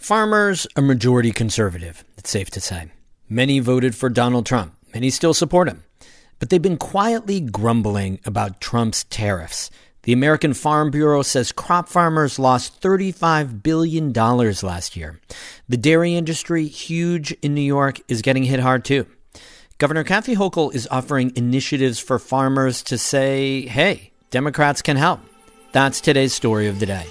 Farmers are majority conservative, it's safe to say. Many voted for Donald Trump. Many still support him. But they've been quietly grumbling about Trump's tariffs. The American Farm Bureau says crop farmers lost $35 billion last year. The dairy industry, huge in New York, is getting hit hard too. Governor Kathy Hochul is offering initiatives for farmers to say, hey, Democrats can help. That's today's story of the day.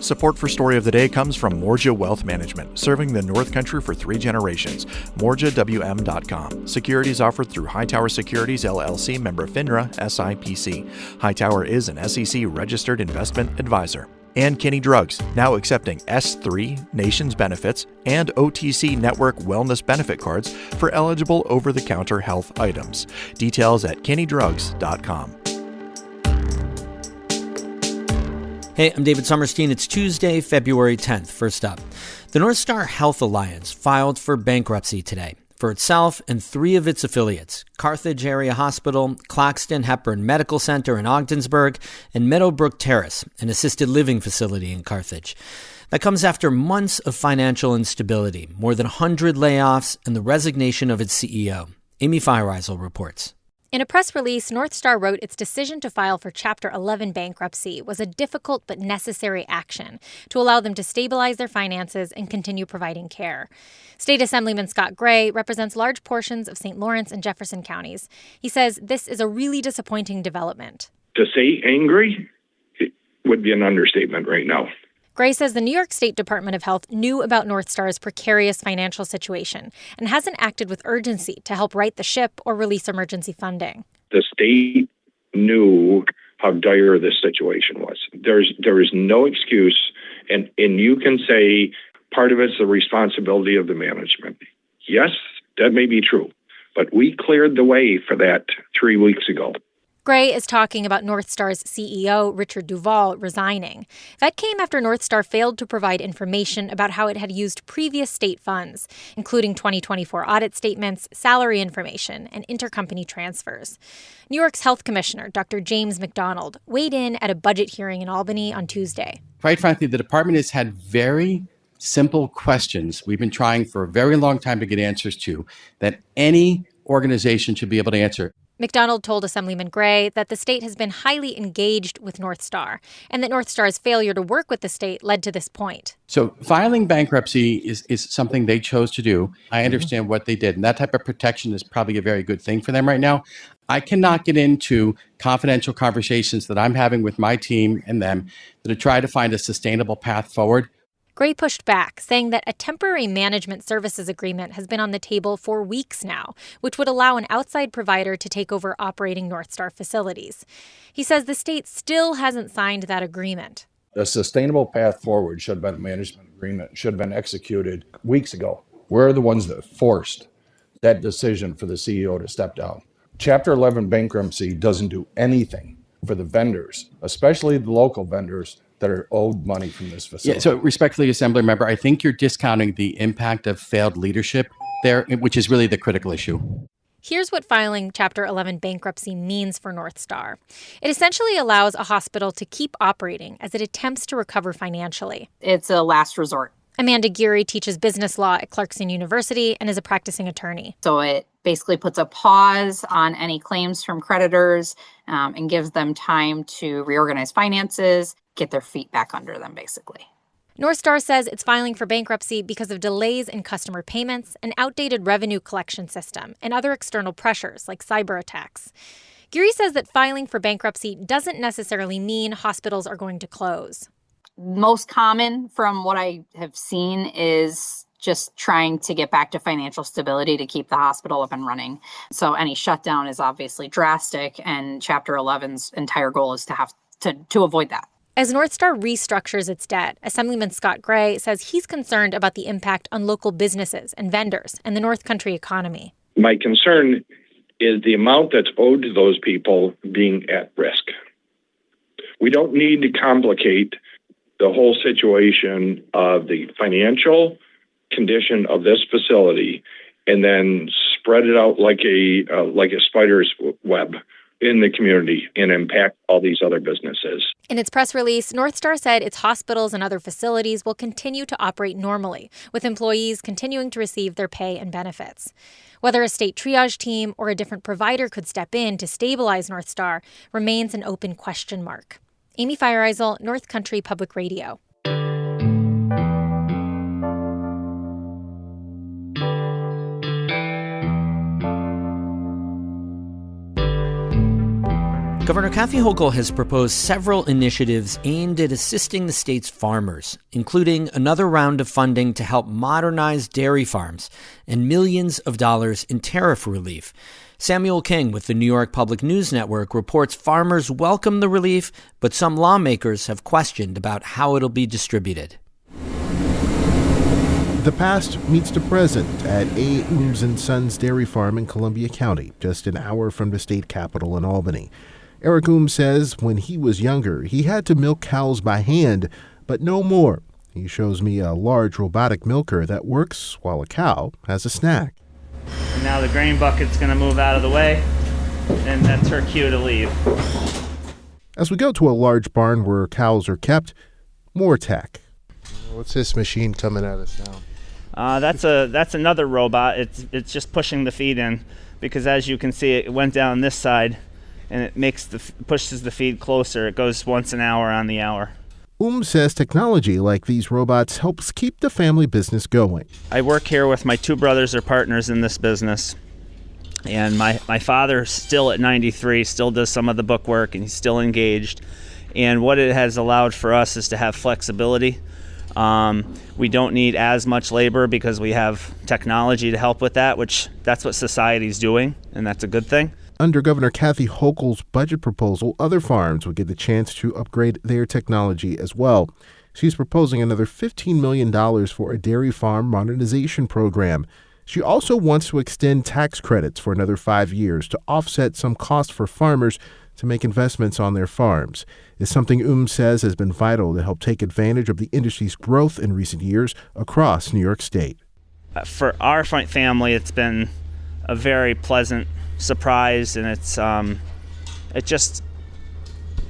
Support for Story of the Day comes from Morja Wealth Management, serving the North Country for 3 generations. MorjaWM.com. Securities offered through Hightower Securities, LLC, member FINRA, SIPC. Hightower is an SEC-registered investment advisor. And Kinney Drugs, now accepting S3 Nations benefits and OTC Network wellness benefit cards for eligible over-the-counter health items. Details at KinneyDrugs.com. Hey, I'm David Sommerstein. It's Tuesday, February 10th. First up, the North Star Health Alliance filed for bankruptcy today for itself and 3 of its affiliates, Carthage Area Hospital, Claxton Hepburn Medical Center in Ogdensburg, and Meadowbrook Terrace, an assisted living facility in Carthage. That comes after months of financial instability, more than 100 layoffs, and the resignation of its CEO. Amy Feiereisel reports. In a press release, North Star wrote its decision to file for Chapter 11 bankruptcy was a difficult but necessary action to allow them to stabilize their finances and continue providing care. State Assemblyman Scott Gray represents large portions of St. Lawrence and Jefferson counties. He says this is a really disappointing development. To say angry, it would be an understatement right now. Gray says the New York State Department of Health knew about North Star's precarious financial situation and hasn't acted with urgency to help right the ship or release emergency funding. The state knew how dire this situation was. There is no excuse, and you can say part of it's the responsibility of the management. Yes, that may be true, but we cleared the way for that 3 weeks ago. Gray is talking about North Star's CEO, Richard Duval, resigning. That came after North Star failed to provide information about how it had used previous state funds, including 2024 audit statements, salary information, and intercompany transfers. New York's health commissioner, Dr. James McDonald, weighed in at a budget hearing in Albany on Tuesday. Quite frankly, the department has had very simple questions we've been trying for a very long time to get answers to that any organization should be able to answer. McDonald told Assemblyman Gray that the state has been highly engaged with North Star and that North Star's failure to work with the state led to this point. So filing bankruptcy is something they chose to do. I understand what they did, and that type of protection is probably a very good thing for them right now. I cannot get into confidential conversations that I'm having with my team and them to try to find a sustainable path forward. Gray pushed back, saying that a temporary management services agreement has been on the table for weeks now, which would allow an outside provider to take over operating North Star facilities. He says the state still hasn't signed that agreement. The sustainable path forward should have been a management agreement, should have been executed weeks ago. We're the ones that forced that decision for the CEO to step down. Chapter 11 bankruptcy doesn't do anything for the vendors, especially the local vendors that are owed money from this facility. Yeah, so respectfully, Assembly Member, I think you're discounting the impact of failed leadership there, which is really the critical issue. Here's what filing Chapter 11 bankruptcy means for North Star. It essentially allows a hospital to keep operating as it attempts to recover financially. It's a last resort. Amanda Geary teaches business law at Clarkson University and is a practicing attorney. So it basically puts a pause on any claims from creditors and gives them time to reorganize finances, get their feet back under them, basically. North Star says it's filing for bankruptcy because of delays in customer payments, an outdated revenue collection system, and other external pressures like cyber attacks. Geary says that filing for bankruptcy doesn't necessarily mean hospitals are going to close. Most common from what I have seen is just trying to get back to financial stability to keep the hospital up and running. So any shutdown is obviously drastic, and Chapter 11's entire goal is to have to avoid that. As North Star restructures its debt, Assemblyman Scott Gray says he's concerned about the impact on local businesses and vendors and the North Country economy. My concern is the amount that's owed to those people being at risk. We don't need to complicate the whole situation of the financial condition of this facility and then spread it out like a spider's web in the community and impact all these other businesses. In its press release, North Star said its hospitals and other facilities will continue to operate normally, with employees continuing to receive their pay and benefits. Whether a state triage team or a different provider could step in to stabilize North Star remains an open question mark. Amy Feiereisel, North Country Public Radio. Governor Kathy Hochul has proposed several initiatives aimed at assisting the state's farmers, including another round of funding to help modernize dairy farms and millions of dollars in tariff relief. Samuel King with the New York Public News Network reports farmers welcome the relief, but some lawmakers have questioned about how it'll be distributed. The past meets the present at A. Ooms & Sons Dairy Farm in Columbia County, just an hour from the state capital in Albany. Eric Ooms says when he was younger, he had to milk cows by hand, but no more. He shows me a large robotic milker that works while a cow has a snack. And now the grain bucket's going to move out of the way, and that's her cue to leave. As we go to a large barn where cows are kept, more tech. What's this machine coming at us now? That's another robot. It's just pushing the feed in, because as you can see, it went down this side, and it pushes the feed closer. It goes once an hour on the hour. Says technology like these robots helps keep the family business going. I work here with my two brothers are partners in this business. And my father, still at 93, still does some of the book work, and he's still engaged. And what it has allowed for us is to have flexibility. We don't need as much labor because we have technology to help with that, which that's what society's doing, and that's a good thing. Under Governor Kathy Hochul's budget proposal, other farms would get the chance to upgrade their technology as well. She's proposing another $15 million for a dairy farm modernization program. She also wants to extend tax credits for another 5 years to offset some costs for farmers to make investments on their farms. It's something says has been vital to help take advantage of the industry's growth in recent years across New York State. For our family, it's been a very pleasant surprise, and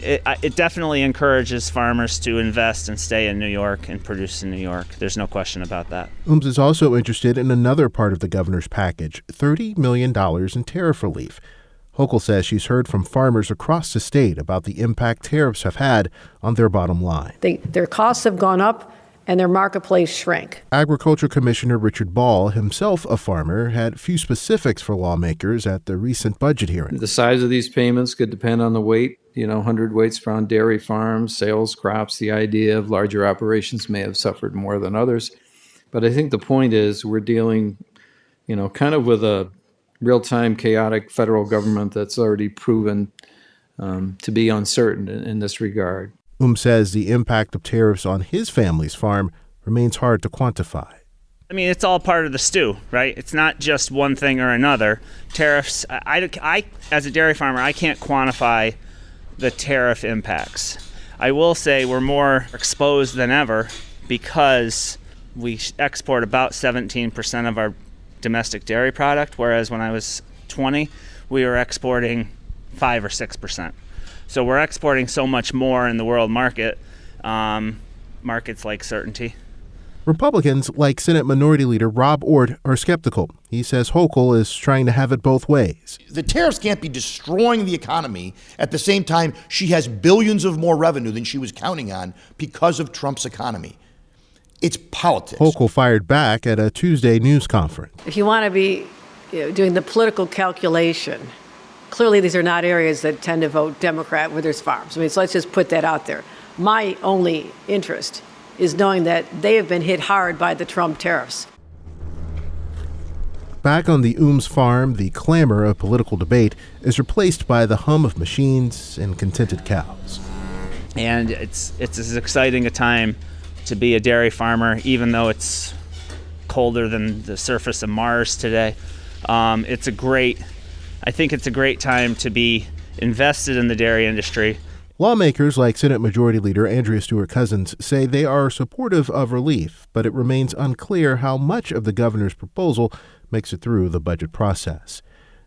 it definitely encourages farmers to invest and stay in New York and produce in New York. There's no question about that. Is also interested in another part of the governor's package, $30 million in tariff relief. Hochul says she's heard from farmers across the state about the impact tariffs have had on their bottom line. Their costs have gone up and their marketplace shrank. Agriculture Commissioner Richard Ball, himself a farmer, had few specifics for lawmakers at the recent budget hearing. The size of these payments could depend on the weight. 100 weights around dairy farms, sales crops. The idea of larger operations may have suffered more than others. But I think the point is we're dealing, kind of with a real-time chaotic federal government that's already proven to be uncertain in this regard. Says the impact of tariffs on his family's farm remains hard to quantify. I mean, it's all part of the stew, right? It's not just one thing or another. Tariffs, I as a dairy farmer, I can't quantify the tariff impacts. I will say we're more exposed than ever because we export about 17% of our domestic dairy product, whereas when I was 20, we were exporting 5 or 6%. So we're exporting so much more in the world market, markets like certainty. Republicans, like Senate Minority Leader Rob Ort, are skeptical. He says Hochul is trying to have it both ways. The tariffs can't be destroying the economy. At the same time, she has billions of more revenue than she was counting on because of Trump's economy. It's politics. Hochul fired back at a Tuesday news conference. If you want to be doing the political calculation, clearly these are not areas that tend to vote Democrat where there's farms. So let's just put that out there. My only interest is knowing that they have been hit hard by the Trump tariffs. Back on the Ooms farm, the clamor of political debate is replaced by the hum of machines and contented cows. And it's as exciting a time to be a dairy farmer, even though it's colder than the surface of Mars today. I think it's a great time to be invested in the dairy industry. Lawmakers like Senate Majority Leader Andrea Stewart-Cousins say they are supportive of relief, but it remains unclear how much of the governor's proposal makes it through the budget process.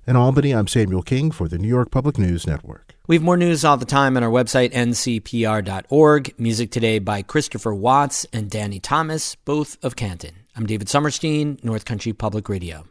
In Albany, I'm Samuel King for the New York Public News Network. We have more news all the time on our website, ncpr.org. Music today by Christopher Watts and Danny Thomas, both of Canton. I'm David Summerstein, North Country Public Radio.